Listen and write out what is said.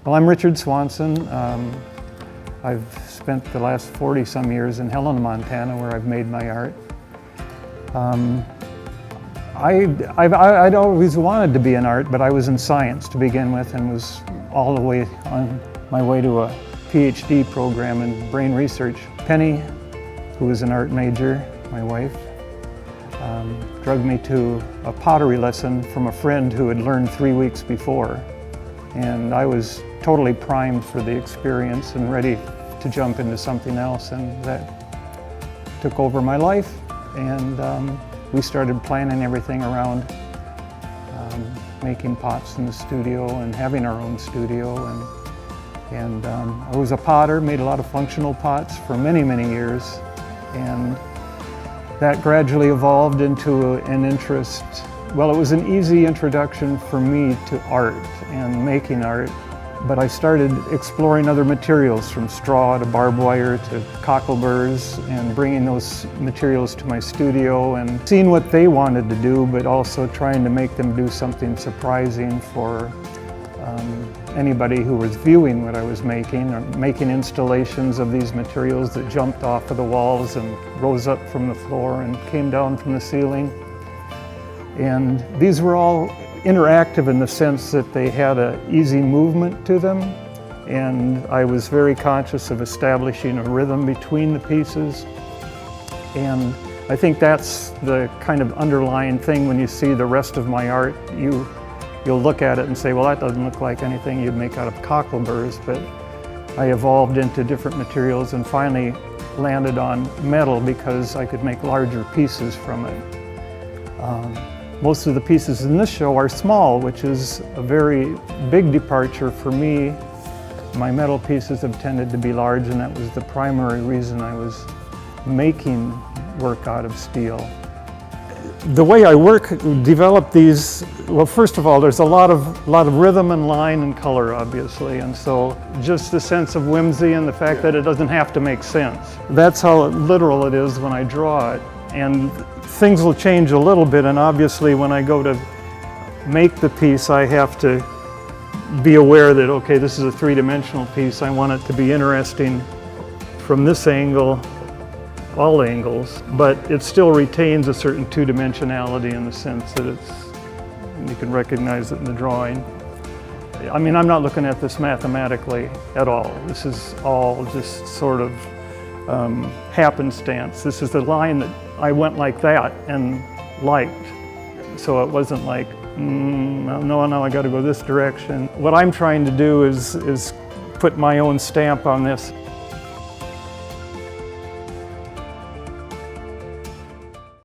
Well, I'm Richard Swanson. I've spent the last 40-some years in Helena, Montana, where I've made my art. I'd always wanted to be in art, but I was in science to begin with and was all the way on my way to a PhD program in brain research. Penny, who was an art major, my wife, drugged me to a pottery lesson from a friend who had learned 3 weeks before. And I was totally primed for the experience and ready to jump into something else, and that took over my life. And we started planning everything around making pots in the studio and having our own studio. And I was a potter, made a lot of functional pots for many, many years. And that gradually evolved into an interest. Well, it was an easy introduction for me to art and making art, but I started exploring other materials, from straw to barbed wire to cockleburrs, and bringing those materials to my studio and seeing what they wanted to do, but also trying to make them do something surprising for anybody who was viewing what I was making, or making installations of these materials that jumped off of the walls and rose up from the floor and came down from the ceiling. And these were all interactive in the sense that they had an easy movement to them, and I was very conscious of establishing a rhythm between the pieces. And I think that's the kind of underlying thing when you see the rest of my art. You'll look at it and say, well, that doesn't look like anything you'd make out of cockleburrs, but I evolved into different materials and finally landed on metal because I could make larger pieces from it. Most of the pieces in this show are small, which is a very big departure for me. My metal pieces have tended to be large, and that was the primary reason I was making work out of steel. The way I develop these, well, first of all, there's a lot of rhythm and line and color, obviously, and so just the sense of whimsy and the fact that it doesn't have to make sense. That's how literal it is when I draw it. And things will change a little bit, and obviously when I go to make the piece, I have to be aware that, okay, this is a three-dimensional piece. I want it to be interesting from this angle, all angles, but it still retains a certain two-dimensionality in the sense that you can recognize it in the drawing. I mean, I'm not looking at this mathematically at all. This is all just sort of happenstance. This is the line that I went like that and liked. So it wasn't like, no, I got to go this direction. What I'm trying to do is put my own stamp on this.